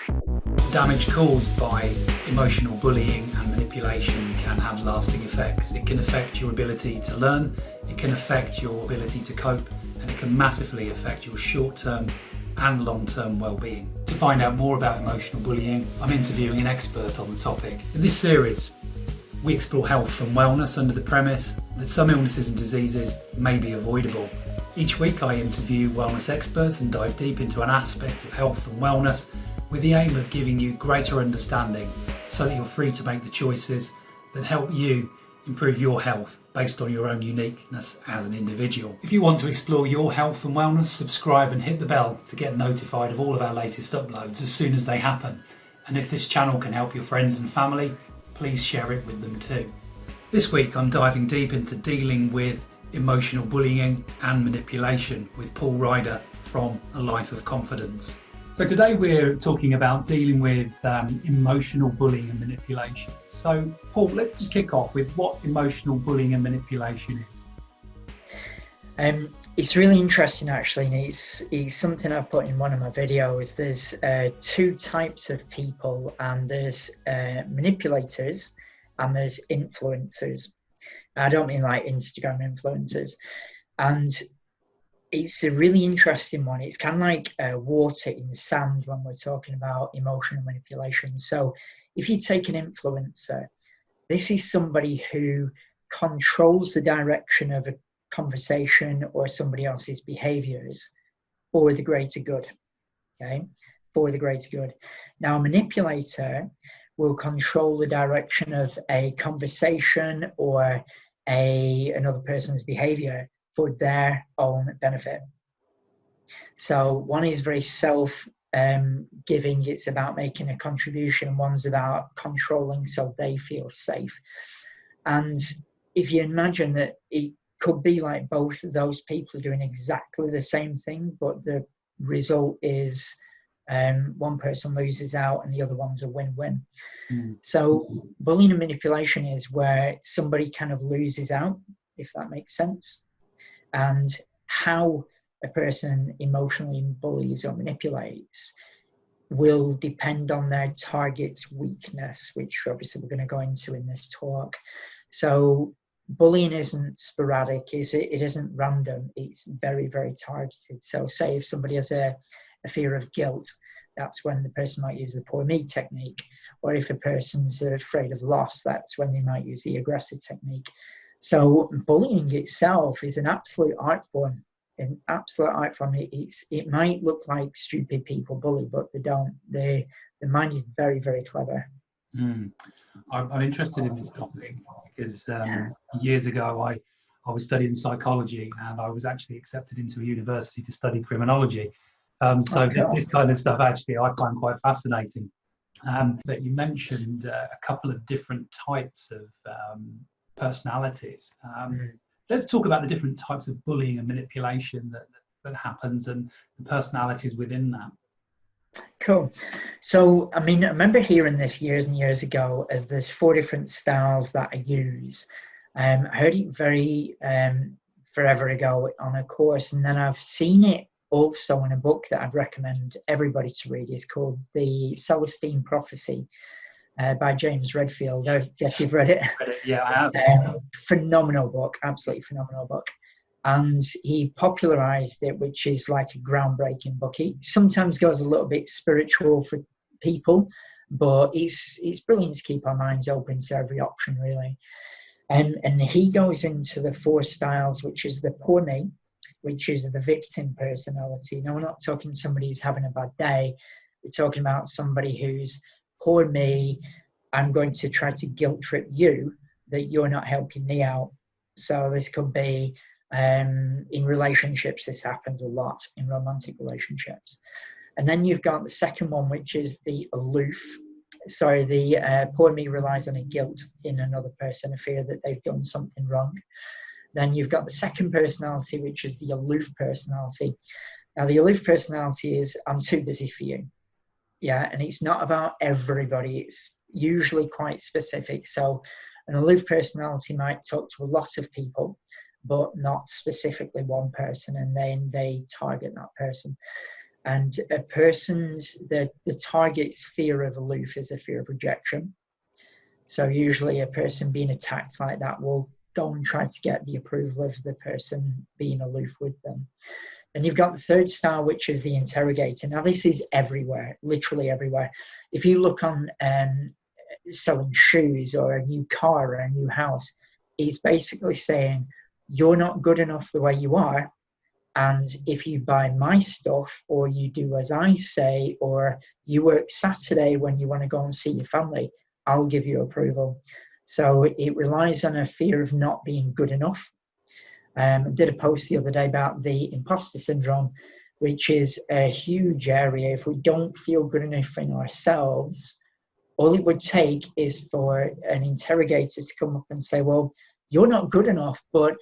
The damage caused by emotional bullying and manipulation can have lasting effects. It can affect your ability to learn, it can affect your ability to cope, and it can massively affect your short-term and long-term well-being. To find out more about emotional bullying, I'm interviewing an expert on the topic. In this series, we explore health and wellness under the premise that some illnesses and diseases may be avoidable. Each week I interview wellness experts and dive deep into an aspect of health and wellness with the aim of giving you greater understanding so that you're free to make the choices that help you improve your health based on your own uniqueness as an individual. If you want to explore your health and wellness, subscribe and hit the bell to get notified of all of our latest uploads as soon as they happen. And if this channel can help your friends and family, please share it with them too. This week I'm diving deep into dealing with emotional bullying and manipulation with Paul Ryder from A Life of Confidence. So today we're talking about dealing with emotional bullying and manipulation. So Paul, let's just kick off with what emotional bullying and manipulation is. It's really interesting actually, and it's something I've put in one of my videos. There's two types of people, and there's manipulators and there's influencers. I don't mean like Instagram influencers. And it's a really interesting one. It's kind of like water in sand when we're talking about emotional manipulation. So if you take an influencer, this is somebody who controls the direction of a conversation or somebody else's behaviors for the greater good, okay? For the greater good. Now, a manipulator will control the direction of a conversation or another person's behavior for their own benefit. So one is very self-giving, it's about making a contribution, one's about controlling so they feel safe. And if you imagine that it could be like both of those people are doing exactly the same thing, but the result is one person loses out and the other one's a win-win. So bullying and manipulation is where somebody kind of loses out, if that makes sense. And how a person emotionally bullies or manipulates will depend on their target's weakness, which obviously we're going to go into in this talk. So bullying isn't sporadic, it isn't random, it's very, very targeted. So say if somebody has a fear of guilt, that's when the person might use the poor me technique. Or if a person's afraid of loss, that's when they might use the aggressive technique. So bullying itself is an absolute art form. An absolute art form. It might look like stupid people bully, but they don't. The mind is very, very clever. I'm interested in this topic because years ago I was studying psychology and I was actually accepted into a university to study criminology. This kind of stuff actually I find quite fascinating. But you mentioned a couple of different types of personalities. Let's talk about the different types of bullying and manipulation that happens and the personalities within that. Cool. So, I mean, I remember hearing this years and years ago of there's 4 different styles that I use. I heard it forever ago on a course, and then I've seen it also in a book that I'd recommend everybody to read. It's called The Selfesteem Prophecy by James Redfield. I guess you've read it. Yeah, I have. Phenomenal book, absolutely phenomenal book. And he popularized it, which is like a groundbreaking book. It sometimes goes a little bit spiritual for people, but it's brilliant to keep our minds open to every option, really. And he goes into the 4 styles, which is the poor me, which is the victim personality. Now, we're not talking somebody who's having a bad day. We're talking about somebody who's poor me, I'm going to try to guilt trip you that you're not helping me out. So this could be in relationships, this happens a lot in romantic relationships. And then you've got the second one, which is the aloof. So the poor me relies on a guilt in another person, a fear that they've done something wrong. Then you've got the second personality, which is the aloof personality. Now, the aloof personality is, I'm too busy for you. Yeah, and it's not about everybody. It's usually quite specific. So an aloof personality might talk to a lot of people, but not specifically one person, and then they target that person. And a person's, the target's fear of aloof is a fear of rejection. So usually a person being attacked like that will go and try to get the approval of the person being aloof with them. And you've got the third style, which is the interrogator. Now this is everywhere, literally everywhere. If you look on selling shoes or a new car or a new house, it's basically saying, you're not good enough the way you are. And if you buy my stuff, or you do as I say, or you work Saturday when you want to go and see your family, I'll give you approval. So it relies on a fear of not being good enough. I did a post the other day about the imposter syndrome, which is a huge area. If we don't feel good enough in ourselves, all it would take is for an interrogator to come up and say, well, you're not good enough, but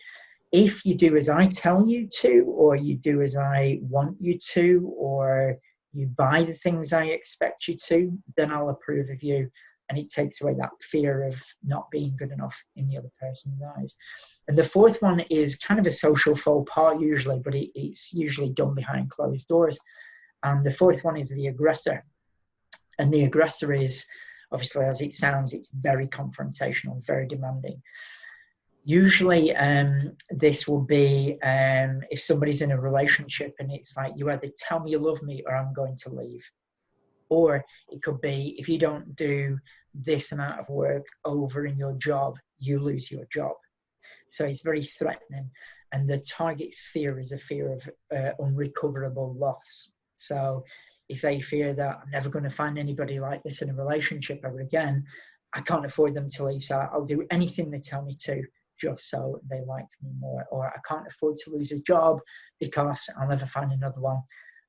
if you do as I tell you to, or you do as I want you to, or you buy the things I expect you to, then I'll approve of you. And it takes away that fear of not being good enough in the other person's eyes. And the fourth one is kind of a social faux pas usually, but it's usually done behind closed doors. And the fourth one is the aggressor. And the aggressor is, obviously, as it sounds, it's very confrontational, very demanding. Usually this will be if somebody's in a relationship and it's like, you either tell me you love me or I'm going to leave. Or it could be, if you don't do this amount of work over in your job, you lose your job. So it's very threatening. And the target's fear is a fear of unrecoverable loss. So if they fear that I'm never going to find anybody like this in a relationship ever again, I can't afford them to leave, so I'll do anything they tell me to just so they like me more. Or I can't afford to lose a job because I'll never find another one.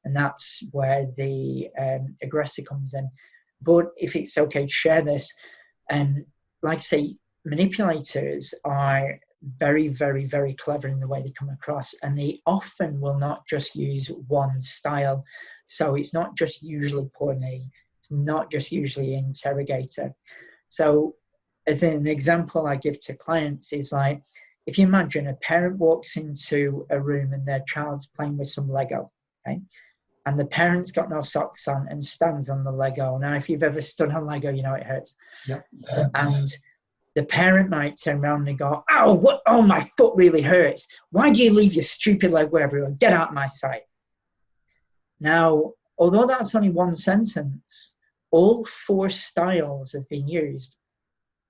And that's where the aggressor comes in. But if it's okay to share this, like I say, manipulators are very, very, very clever in the way they come across, and they often will not just use one style. So it's not just usually poor me, it's not just usually interrogator. So as an example I give to clients is like, if you imagine a parent walks into a room and their child's playing with some Lego, okay? And the parent's got no socks on and stands on the Lego. Now, if you've ever stood on Lego, you know it hurts. Yep. And the parent might turn around and go, oh, what? Oh, my foot really hurts. Why do you leave your stupid Lego everywhere? Get out of my sight. Now, although that's only one sentence, all four styles have been used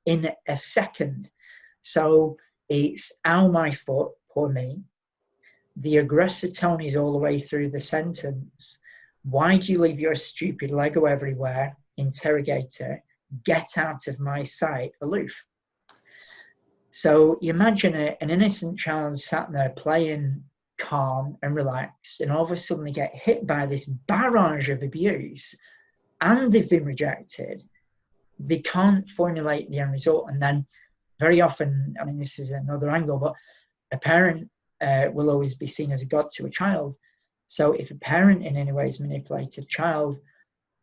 in a second. So it's, ow, my foot, poor me. The aggressor tone is all the way through the sentence. Why do you leave your stupid Lego everywhere? Interrogator. Get out of my sight, aloof. So you imagine an innocent child sat there playing calm and relaxed, and all of a sudden they get hit by this barrage of abuse and they've been rejected. They can't formulate the end result. And then very often, I mean, this is another angle, but a parent will always be seen as a god to a child. So if a parent in any way has manipulated a child,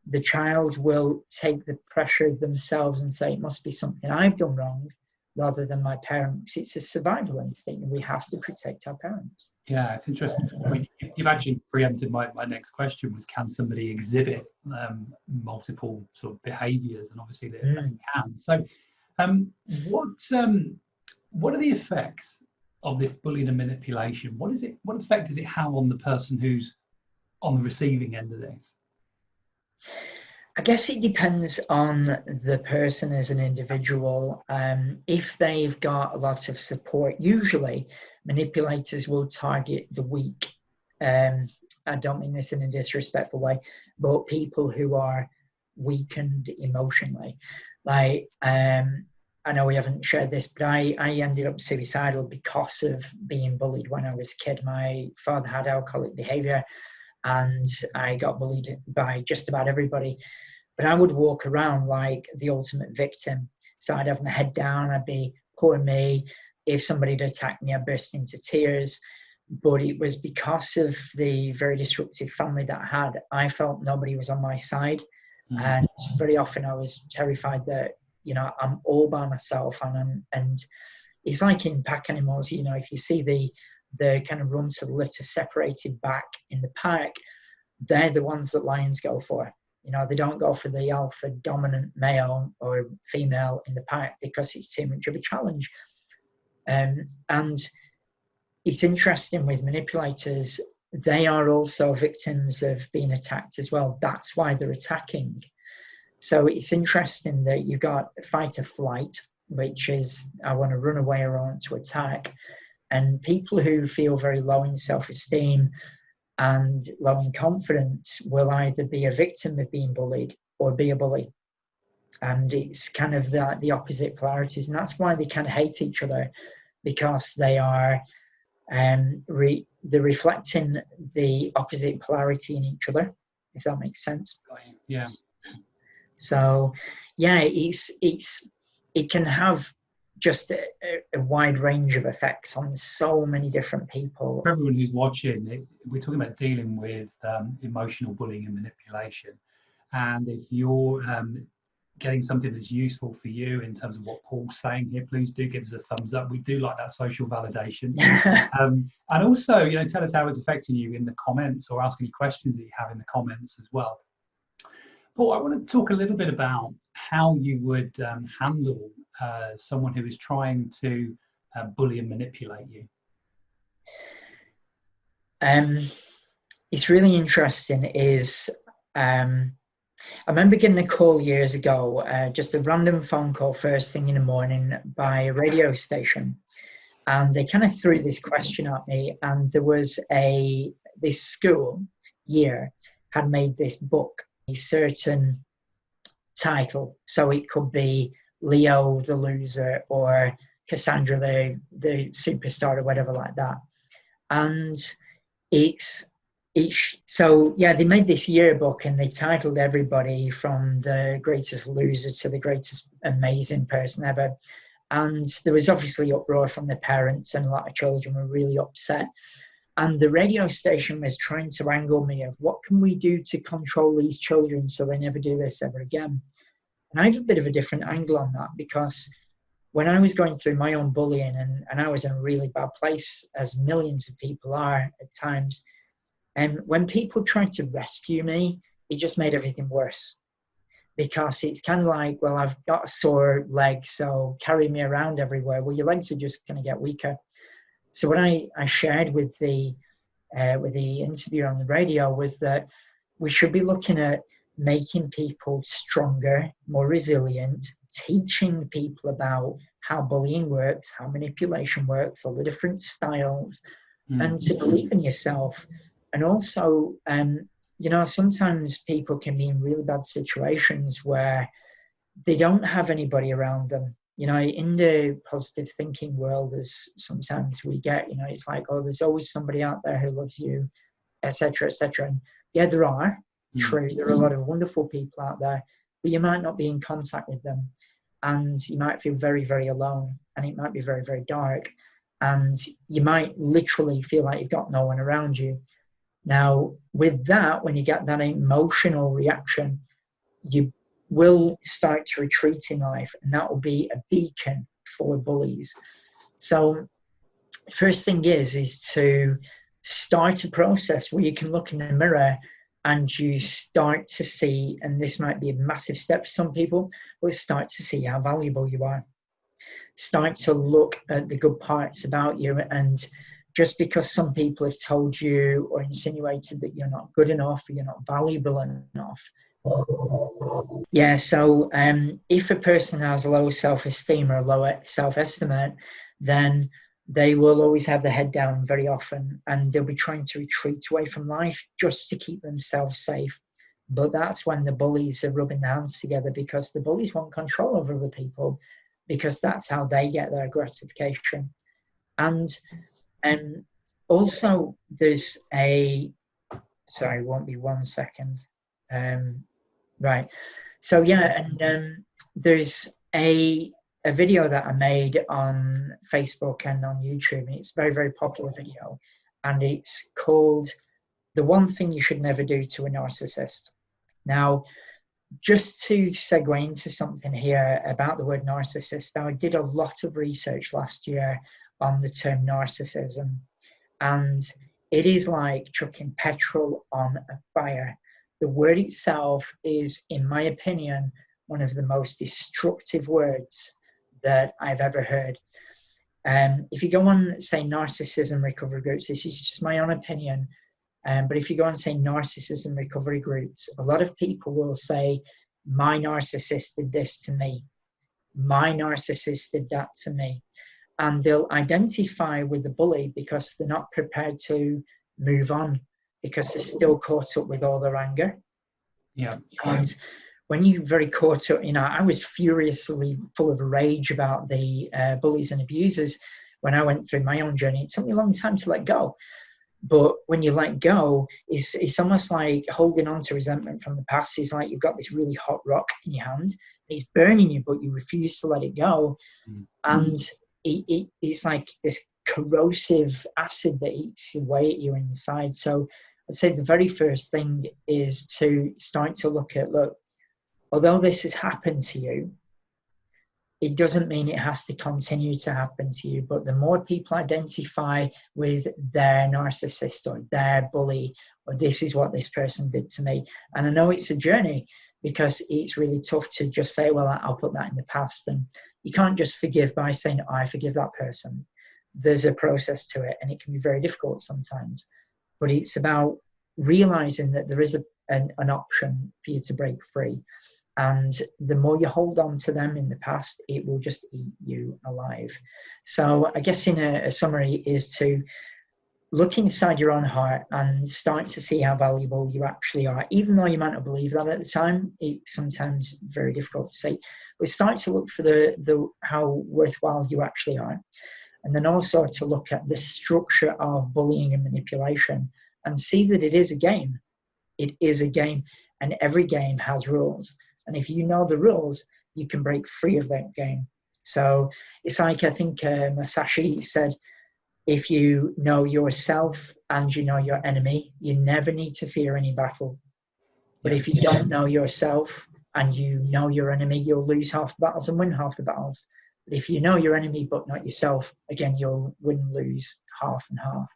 the child will take the pressure themselves and say, it must be something I've done wrong, rather than my parents. It's a survival instinct, and we have to protect our parents. Yeah, it's interesting. I mean, you've actually preempted my next question, was can somebody exhibit multiple sort of behaviours? And obviously they can. So what are the effects of this bullying and manipulation? What effect does it have on the person who's on the receiving end of this? I guess it depends on the person as an individual. If they've got a lot of support, usually manipulators will target the weak. I don't mean this in a disrespectful way, but people who are weakened emotionally. Like, I know we haven't shared this, but I ended up suicidal because of being bullied when I was a kid. My father had alcoholic behaviour, and I got bullied by just about everybody. But I would walk around like the ultimate victim. So I'd have my head down, I'd be, poor me. If somebody had attacked me, I'd burst into tears. But it was because of the very disruptive family that I had. I felt nobody was on my side. And very often I was terrified that, you know, I'm all by myself. And it's like in pack animals, you know, if you see the kind of runs of the litter separated back in the pack, they're the ones that lions go for. You know, they don't go for the alpha dominant male or female in the pack because it's too much of a challenge. And it's interesting with manipulators, they are also victims of being attacked as well. That's why they're attacking. So it's interesting that you've got fight or flight, which is I want to run away or I want to attack. And people who feel very low in self-esteem and low in confidence will either be a victim of being bullied or be a bully. And it's kind of the opposite polarities. And that's why they kind of hate each other, because they are they're reflecting the opposite polarity in each other, if that makes sense. Yeah. So, yeah, it can have just a wide range of effects on so many different people. For everyone who's watching, we're talking about dealing with emotional bullying and manipulation. And if you're getting something that's useful for you in terms of what Paul's saying here, please do give us a thumbs up. We do like that social validation. And also, you know, tell us how it's affecting you in the comments, or ask any questions that you have in the comments as well. Paul, I want to talk a little bit about how you would handle someone who is trying to bully and manipulate you. It's really interesting is I remember getting a call years ago, just a random phone call first thing in the morning by a radio station, and they kind of threw this question at me. And there was this school year had made this book a certain title, so it could be Leo the loser or Cassandra the superstar or whatever like that. And so yeah, they made this yearbook and they titled everybody from the greatest loser to the greatest amazing person ever. And there was obviously uproar from the parents, and a lot of children were really upset. And the radio station was trying to wrangle me of what can we do to control these children so they never do this ever again. And I have a bit of a different angle on that, because when I was going through my own bullying and I was in a really bad place, as millions of people are at times, and when people tried to rescue me, it just made everything worse. Because it's kind of like, well, I've got a sore leg, so carry me around everywhere. Well, your legs are just going to get weaker. So what I shared with the interviewer on the radio was that we should be looking at making people stronger, more resilient, teaching people about how bullying works, how manipulation works, all the different styles, and to believe in yourself. And also, you know, sometimes people can be in really bad situations where they don't have anybody around them. You know, in the positive thinking world, as sometimes we get, you know, it's like, oh, there's always somebody out there who loves you, etc., etc. And yeah, there are. True, there are a lot of wonderful people out there, but you might not be in contact with them, and you might feel very, very alone, and it might be very, very dark, and you might literally feel like you've got no one around you. Now, with that, when you get that emotional reaction, you will start to retreat in life, and that will be a beacon for bullies. So first thing is to start a process where you can look in the mirror and you start to see, and this might be a massive step for some people, but start to see how valuable you are. Start to look at the good parts about you, and just because some people have told you or insinuated that you're not good enough or you're not valuable enough. Yeah, so if a person has low self-esteem or low self-estimate, then they will always have their head down very often, and they'll be trying to retreat away from life just to keep themselves safe. But that's when the bullies are rubbing their hands together, because the bullies want control over other people, because that's how they get their gratification. And also there's sorry, won't be 1 second. Right. So yeah, and there's a video that I made on Facebook and on YouTube, and it's a very, very popular video, and it's called The One Thing You Should Never Do to a Narcissist. Now, just to segue into something here about the word narcissist, I did a lot of research last year on the term narcissism, and it is like chucking petrol on a fire. The word itself is, in my opinion, one of the most destructive words that I've ever heard. If you go on, say, narcissism recovery groups, this is just my own opinion, but if you go on, say, narcissism recovery groups, a lot of people will say, my narcissist did this to me. My narcissist did that to me. And they'll identify with the bully because they're not prepared to move on, because they're still caught up with all their anger. Yeah. And when you're very caught up, I was furiously full of rage about the bullies and abusers when I went through my own journey. It took me a long time to let go. But when you let go, it's almost like holding on to resentment from the past. It's like you've got this really hot rock in your hand. It's burning you, but you refuse to let it go. Mm. And it's like this corrosive acid that eats away at you inside. So I'd say the very first thing is to start to look, although this has happened to you, it doesn't mean it has to continue to happen to you. But the more people identify with their narcissist or their bully, or this is what this person did to me. And I know it's a journey, because it's really tough to just say, well, I'll put that in the past. And you can't just forgive by saying, oh, I forgive that person. There's a process to it, and it can be very difficult sometimes. But it's about realizing that there is an option for you to break free. And the more you hold on to them in the past, it will just eat you alive. So I guess in a summary is to look inside your own heart and start to see how valuable you actually are. Even though you might not believe that at the time, it's sometimes very difficult to say. But start to look for the how worthwhile you actually are. And then also to look at the structure of bullying and manipulation and see that it is a game. It is a game, and every game has rules. And if you know the rules, you can break free of that game. So it's like, I think Masashi said, if you know yourself and you know your enemy, you never need to fear any battle. But if you don't know yourself and you know your enemy, you'll lose half the battles and win half the battles. But if you know your enemy but not yourself, again, you'll win and lose half and half.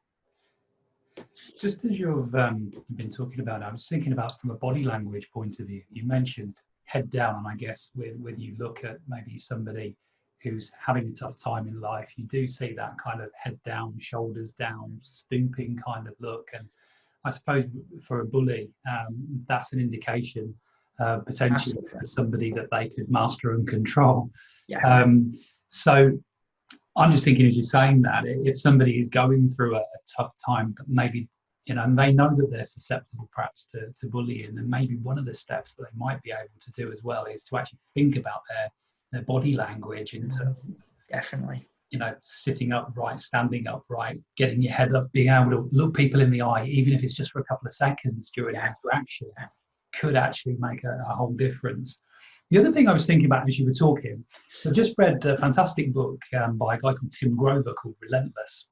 Just as you've been talking about, I was thinking about from a body language point of view. You mentioned head down, and I guess when you look at maybe somebody who's having a tough time in life, you do see that kind of head down, shoulders down, stooping kind of look. And I suppose for a bully, that's an indication potentially for somebody that they could master and control. Yeah. So I'm just thinking, as you're saying that, if somebody is going through a tough time, but maybe, and they know that they're susceptible perhaps to bullying, then maybe one of the steps that they might be able to do as well is to actually think about their body language into definitely, sitting upright, standing upright, getting your head up, being able to look people in the eye, even if it's just for a couple of seconds during an interaction, could actually make a whole difference. The other thing I was thinking about as you were talking, I've just read a fantastic book by a guy called Tim Grover called Relentless.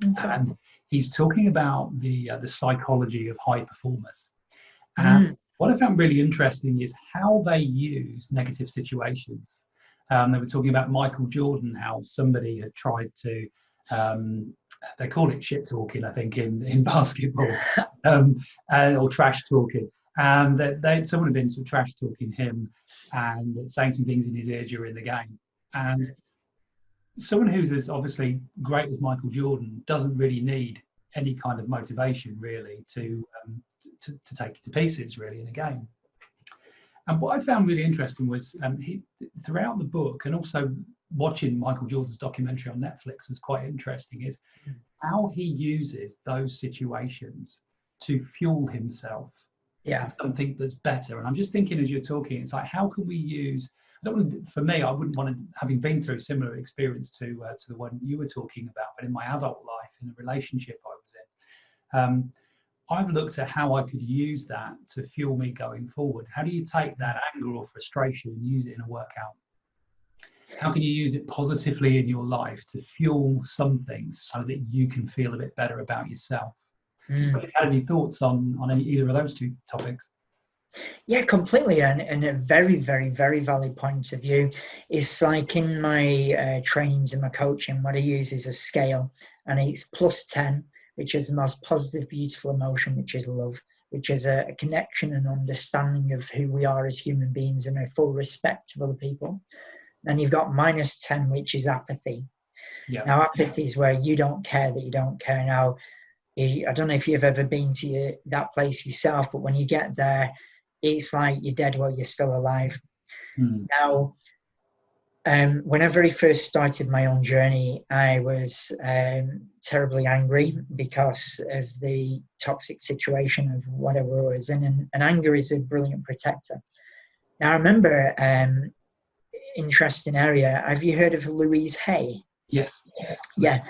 Okay. And he's talking about the psychology of high performers. And what I found really interesting is how they use negative situations. They were talking about Michael Jordan, how somebody had tried to, they call it shit talking, I think, in basketball, or trash talking. And someone had been sort of trash talking him and saying some things in his ear during the game. And someone who's as obviously great as Michael Jordan doesn't really need any kind of motivation really to take you to pieces really in a game. And what I found really interesting was he, throughout the book, and also watching Michael Jordan's documentary on Netflix was quite interesting, is how he uses those situations to fuel himself. Yeah, something that's better. And I'm just thinking as you're talking, it's like, how can we use, for me, I wouldn't want to, having been through a similar experience to the one you were talking about, but in my adult life, in a relationship I was in, I've looked at how I could use that to fuel me going forward. How do you take that anger or frustration and use it in a workout? How can you use it positively in your life to fuel something so that you can feel a bit better about yourself? Have you had any thoughts on either of those two topics? Yeah, completely. And a very, very, very valid point of view. It's like in my trainings and my coaching, what I use is a scale, and it's +10, which is the most positive, beautiful emotion, which is love, which is a connection and understanding of who we are as human beings and a full respect of other people. Then you've got -10, which is apathy. Yeah. Now, apathy is where you don't care that you don't care. Now, I don't know if you've ever been to that place yourself, but when you get there, it's like you're dead while you're still alive. Now, when I very first started my own journey, I was terribly angry because of the toxic situation of whatever I was in, and anger is a brilliant protector. Now, I remember, interesting area, have you heard of Louise Hay? Yes. Yeah.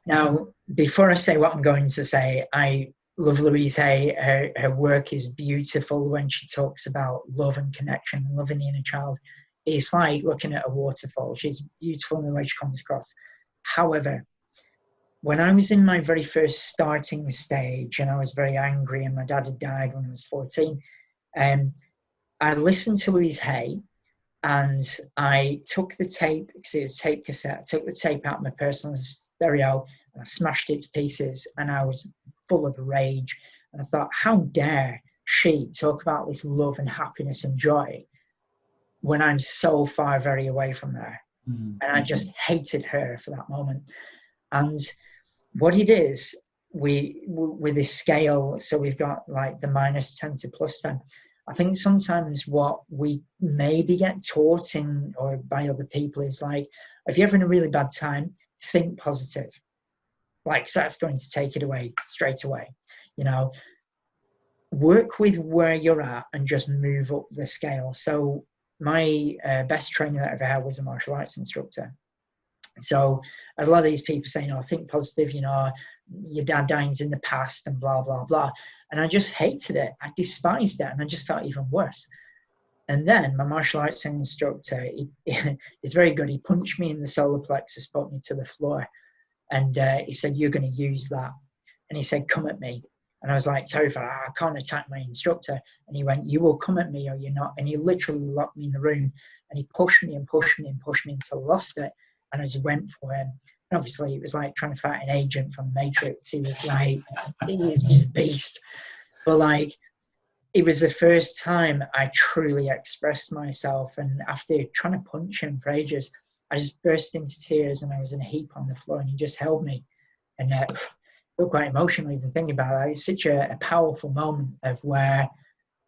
Now, before I say what I'm going to say, I love Louise Hay. Her work is beautiful when she talks about love and connection, loving the inner child. It's like looking at a waterfall. She's beautiful in the way she comes across. However, when I was in my very first starting stage and I was very angry and my dad had died when I was 14, I listened to Louise Hay and I took the tape, because it was tape cassette, I took the tape out of my personal stereo and I smashed it to pieces, and I was full of rage. And I thought, how dare she talk about this love and happiness and joy when I'm so far very away from her. And I just hated her for that moment. And what it is, with this scale, so we've got like the -10 to +10. I think sometimes what we maybe get taught in or by other people is like, if you're having a really bad time, think positive. Like, so that's going to take it away straight away. You know, work with where you're at and just move up the scale. So my best training that I ever had was a martial arts instructor. So a lot of these people saying, "Oh, think positive, you know, your dad dying's in the past and blah, blah, blah." And I just hated it. I despised it. And I just felt even worse. And then my martial arts instructor, he's very good. He punched me in the solar plexus, put me to the floor. And he said, "You're going to use that." And he said, "Come at me." And I was like terrified. I can't attack my instructor. And he went, "You will come at me or you're not." And he literally locked me in the room and he pushed me and pushed me and pushed me until I lost it. And I just went for him. And obviously it was like trying to fight an agent from the Matrix. He was like, he was this beast. But like, it was the first time I truly expressed myself. And after trying to punch him for ages, I just burst into tears and I was in a heap on the floor and he just held me. And I feel quite emotional even thinking about it. It's such a powerful moment of where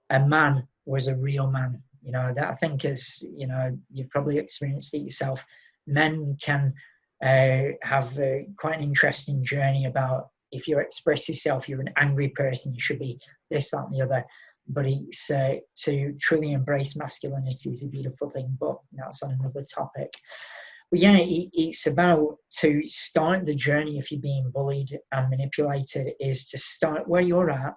a man was a real man. You know, that I think is, you know, you've probably experienced it yourself. Men can have quite an interesting journey about, if you express yourself, you're an angry person, you should be this, that, and the other. But it's to truly embrace masculinity is a beautiful thing, but that's on another topic. But yeah, it's about to start the journey if you're being bullied and manipulated, is to start where you're at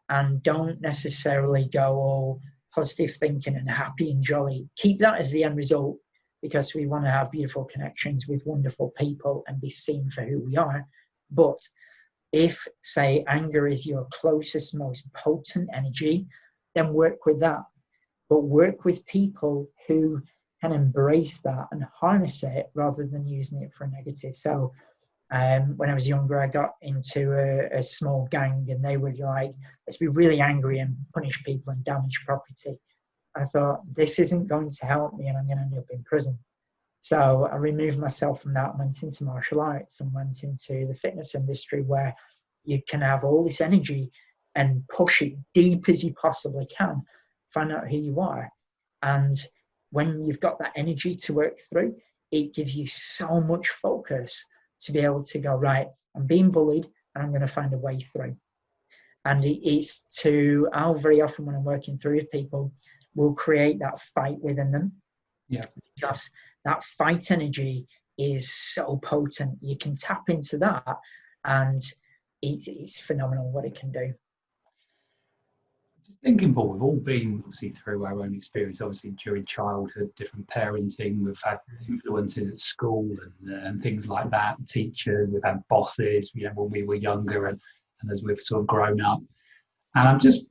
and don't necessarily go all positive thinking and happy and jolly. Keep that as the end result, because we want to have beautiful connections with wonderful people and be seen for who we are. But if, say, anger is your closest, most potent energy, then work with that. But work with people who can embrace that and harness it rather than using it for a negative. So when I was younger, I got into a small gang and they were like, let's be really angry and punish people and damage property. I thought, this isn't going to help me and I'm going to end up in prison. So I removed myself from that, went into martial arts and went into the fitness industry, where you can have all this energy and push it deep as you possibly can, find out who you are. And when you've got that energy to work through, it gives you so much focus to be able to go, right, I'm being bullied and I'm going to find a way through. And it's to, I'll very often when I'm working through with people, will create that fight within them. Yeah. Because that fight energy is so potent. You can tap into that and it's phenomenal what it can do. Just thinking, Paul, we've all been obviously through our own experience, obviously during childhood, different parenting, we've had influences at school and things like that, teachers, we've had bosses, you know, when we were younger and as we've sort of grown up. And I'm just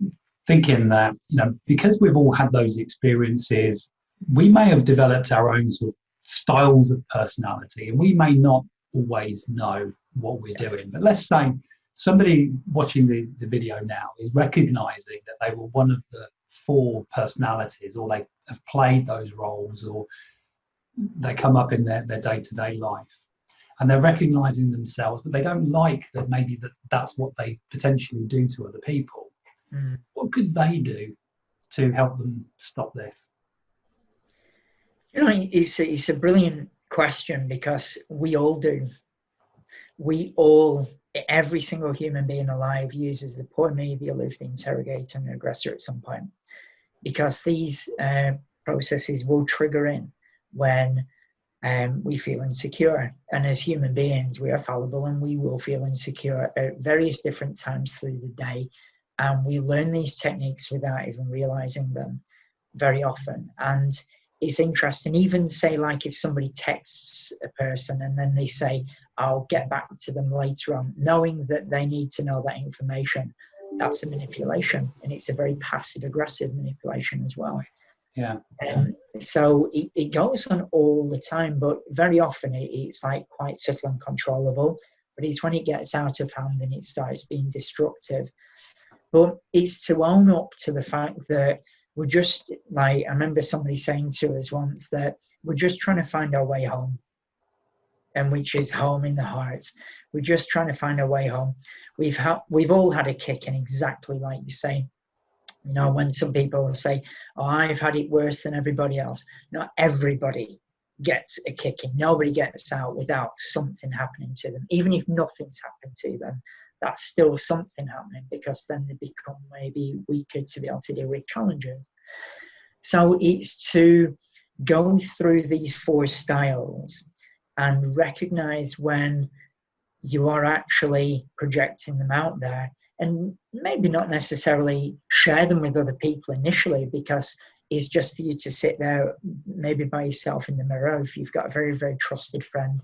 thinking that, you know, because we've all had those experiences, we may have developed our own sort of styles of personality and we may not always know what we're doing. But let's say somebody watching the video now is recognizing that they were one of the 4 personalities, or they have played those roles, or they come up in their day-to-day life, and they're recognizing themselves, but they don't like that maybe that's what they potentially do to other people. What could they do to help them stop this? It's a brilliant question, because we all do. Every single human being alive uses the poor me, the aloof, the interrogator, and the aggressor at some point, because these processes will trigger in when we feel insecure. And as human beings, we are fallible, and we will feel insecure at various different times through the day. And we learn these techniques without even realizing them very often. And it's interesting, even say, like, if somebody texts a person and then they say, I'll get back to them later on, knowing that they need to know that information, that's a manipulation. And it's a very passive aggressive manipulation as well. Yeah. So it goes on all the time, but very often it's like quite subtle and controllable. But it's when it gets out of hand and it starts being destructive. But it's to own up to the fact that we're just, like, I remember somebody saying to us once that we're just trying to find our way home, and which is home in the heart. We're just trying to find our way home. We've all had a kick, and exactly like you say, you know, when some people will say, oh, I've had it worse than everybody else. Not everybody gets a kicking. Nobody gets out without something happening to them. Even if nothing's happened to them, that's still something happening, because then they become maybe weaker to be able to deal with challenges. So it's to go through these 4 styles and recognize when you are actually projecting them out there, and maybe not necessarily share them with other people initially, because it's just for you to sit there maybe by yourself in the mirror if you've got a very, very trusted friend,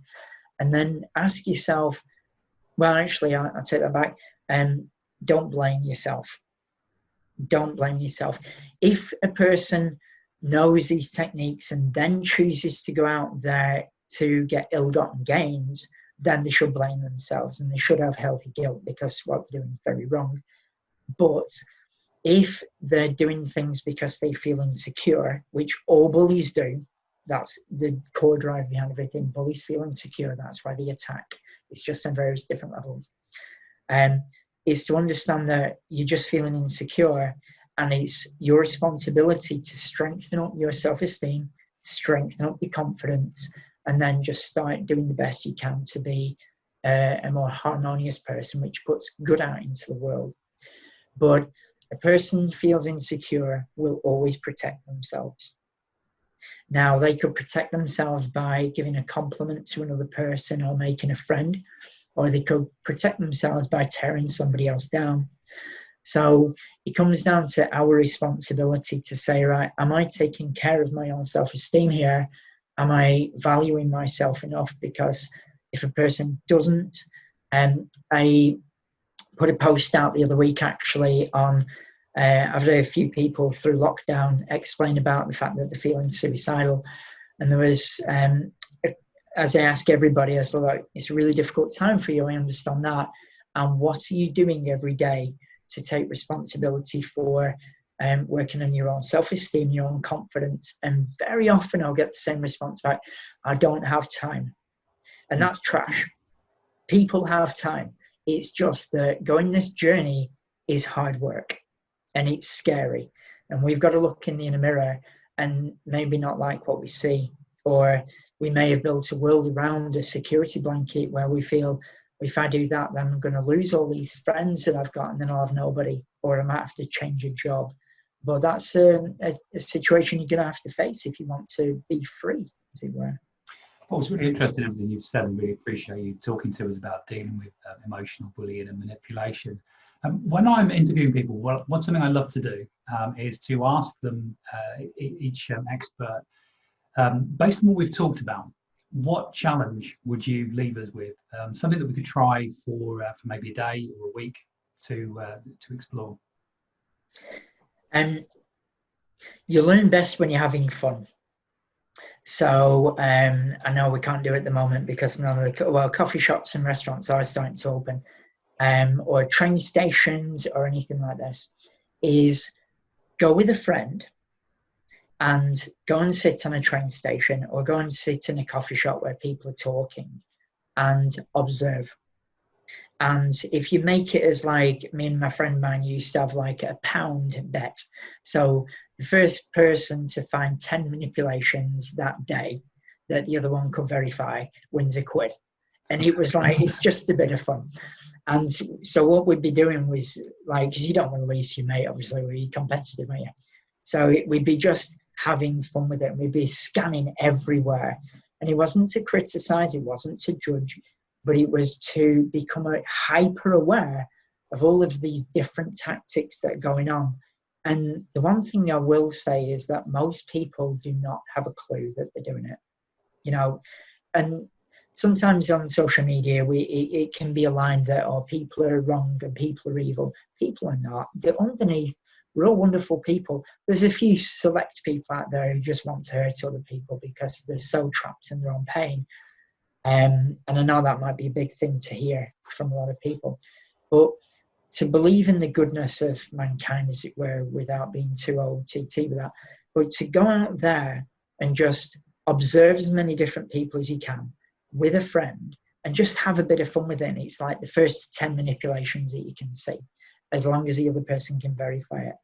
and then ask yourself, well, actually, I'll take that back, and don't blame yourself. Don't blame yourself. If a person knows these techniques and then chooses to go out there to get ill-gotten gains, then they should blame themselves, and they should have healthy guilt, because what they're doing is very wrong. But if they're doing things because they feel insecure, which all bullies do, that's the core drive behind everything. Bullies feel insecure, that's why they attack. It's just on various different levels. Is to understand that you're just feeling insecure, and it's your responsibility to strengthen up your self-esteem, strengthen up your confidence, and then just start doing the best you can to be a more harmonious person, which puts good out into the world. But a person who feels insecure will always protect themselves. Now, they could protect themselves by giving a compliment to another person or making a friend, or they could protect themselves by tearing somebody else down. So it comes down to our responsibility to say, right, am I taking care of my own self-esteem here? Am I valuing myself enough? Because if a person doesn't, I put a post out the other week actually on, I've had a few people through lockdown explain about the fact that they're feeling suicidal. And there was, as I ask everybody, I said, like, it's a really difficult time for you, I understand that. And what are you doing every day to take responsibility for working on your own self-esteem, your own confidence? And very often I'll get the same response back, I don't have time. And that's trash. People have time. It's just that going this journey is hard work, and it's scary. And we've got to look in the inner mirror and maybe not like what we see. Or we may have built a world around a security blanket where we feel, if I do that, then I'm going to lose all these friends that I've got, and then I'll have nobody, or I might have to change a job. But that's a situation you're going to have to face if you want to be free, as it were. Well, it's really interesting everything you've said, and really appreciate you talking to us about dealing with emotional bullying and manipulation. When I'm interviewing people, what's something I love to do is to ask them, each expert, based on what we've talked about, what challenge would you leave us with? Something that we could try for maybe a day or a week to explore. You learn best when you're having fun. So I know we can't do it at the moment because none of the coffee shops and restaurants are starting to open. or train stations or anything like this, is go with a friend and go and sit on a train station or go and sit in a coffee shop where people are talking and observe. And if you make it as like me and my friend mine used to have like a pound bet. So the first person to find 10 manipulations that day that the other one could verify wins a quid. And it was like, it's just a bit of fun. And so what we'd be doing was like, because you don't want to lose your mate, obviously, we're competitive, aren't you? So we'd be just having fun with it. We'd be scanning everywhere. And it wasn't to criticize, it wasn't to judge, but it was to become hyper aware of all of these different tactics that are going on. And the one thing I will say is that most people do not have a clue that they're doing it, you know. And sometimes on social media, it can be aligned that, oh, people are wrong and people are evil. People are not. They're underneath. We're all wonderful people. There's a few select people out there who just want to hurt other people because they're so trapped in their own pain. And I know that might be a big thing to hear from a lot of people. But to believe in the goodness of mankind, as it were, without being too OTT with that, but to go out there and just observe as many different people as you can with a friend and just have a bit of fun with it. And it's like the first 10 manipulations that you can see, as long as the other person can verify it.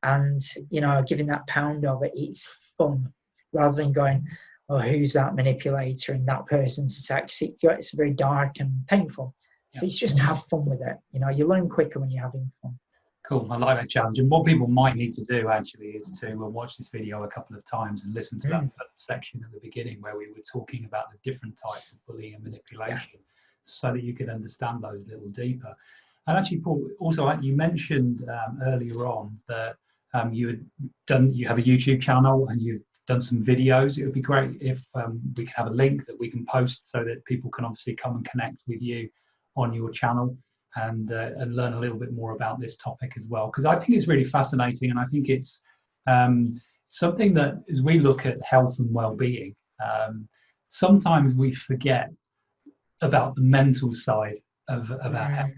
And, you know, giving that pound of it, it's fun, rather than going, oh, who's that manipulator and that person's attacks. It's very dark and painful. So it's just have fun with it. You know, you learn quicker when you're having fun. Cool, I like that challenge. And what people might need to do actually is to watch this video a couple of times and listen to that section at the beginning where we were talking about the different types of bullying and manipulation, so that you could understand those a little deeper. And actually, Paul, also you mentioned earlier on that you have a YouTube channel and you've done some videos. It would be great if we could have a link that we can post so that people can obviously come and connect with you on your channel and learn a little bit more about this topic as well, because I think it's really fascinating. And I think it's something that, as we look at health and well-being, sometimes we forget about the mental side of our health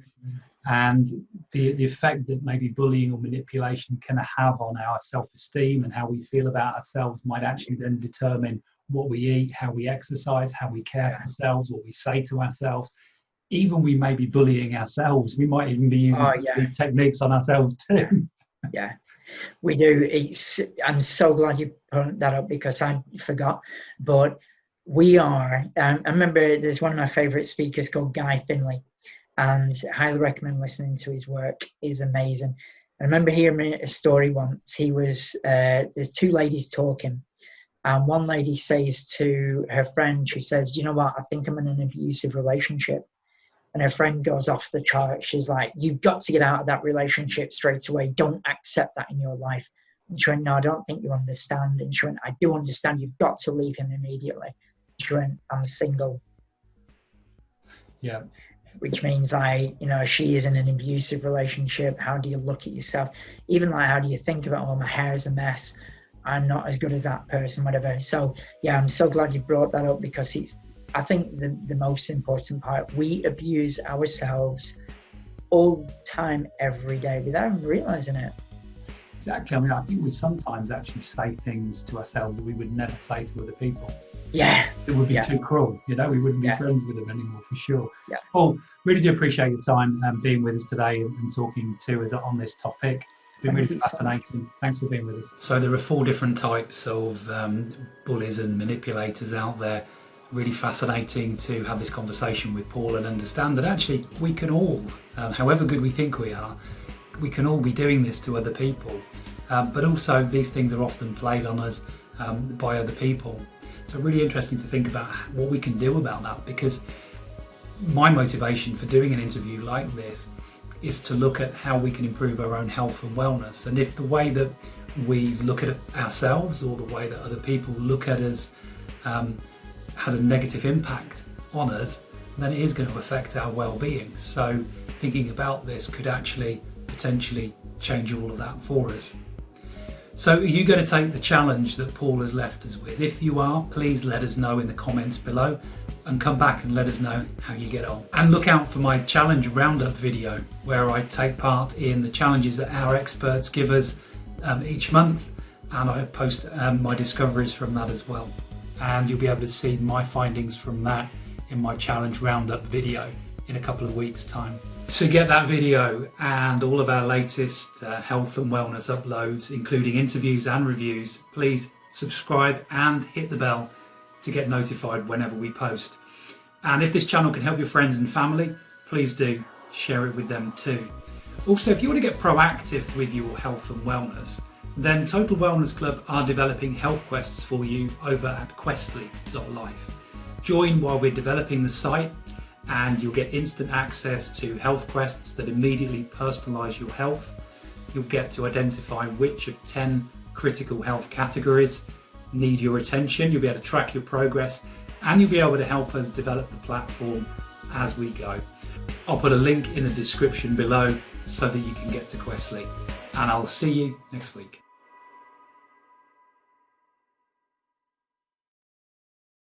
and the effect that maybe bullying or manipulation can have on our self-esteem, and how we feel about ourselves might actually then determine what we eat, how we exercise, how we care for ourselves, what we say to ourselves. Even we may be bullying ourselves. We might even be using these techniques on ourselves too. Yeah, we do. I'm so glad you put that up because I forgot. But we are, I remember there's one of my favourite speakers called Guy Finley, and I highly recommend listening to his work. He's amazing. I remember hearing a story once. He was, there's two ladies talking, and one lady says to her friend, she says, you know what, I think I'm in an abusive relationship. And her friend goes off the chart. She's like, you've got to get out of that relationship straight away. Don't accept that in your life. And she went, no, I don't think you understand. And she went, I do understand. You've got to leave him immediately. She went, I'm single. Yeah. Which means she is in an abusive relationship. How do you look at yourself? Even like, how do you think about, oh, my hair is a mess. I'm not as good as that person, whatever. So yeah, I'm so glad you brought that up because I think the most important part, we abuse ourselves all the time, every day, without even realising it. Exactly. I mean, I think we sometimes actually say things to ourselves that we would never say to other people. Yeah. It would be too cruel, we wouldn't be friends with them anymore for sure. Yeah. Paul, really do appreciate your time being with us today and talking to us on this topic. It's been really fascinating. Thanks for being with us. So there are 4 different types of bullies and manipulators out there. Really fascinating to have this conversation with Paul and understand that actually we can all, however good we think we are, we can all be doing this to other people. But also these things are often played on us by other people. So really interesting to think about what we can do about that, because my motivation for doing an interview like this is to look at how we can improve our own health and wellness. And if the way that we look at ourselves or the way that other people look at us has a negative impact on us, then it is going to affect our well-being. So thinking about this could actually potentially change all of that for us. So are you going to take the challenge that Paul has left us with? If you are, please let us know in the comments below and come back and let us know how you get on. And look out for my challenge roundup video where I take part in the challenges that our experts give us each month, and I post my discoveries from that as well. And you'll be able to see my findings from that in my challenge roundup video in a couple of weeks' time. So get that video and all of our latest health and wellness uploads, including interviews and reviews. Please subscribe and hit the bell to get notified whenever we post. And if this channel can help your friends and family, please do share it with them too. Also, if you want to get proactive with your health and wellness, then Total Wellness Club are developing health quests for you over at questly.life. Join while we're developing the site, and you'll get instant access to health quests that immediately personalise your health. You'll get to identify which of 10 critical health categories need your attention. You'll be able to track your progress, and you'll be able to help us develop the platform as we go. I'll put a link in the description below so that you can get to Questly, and I'll see you next week.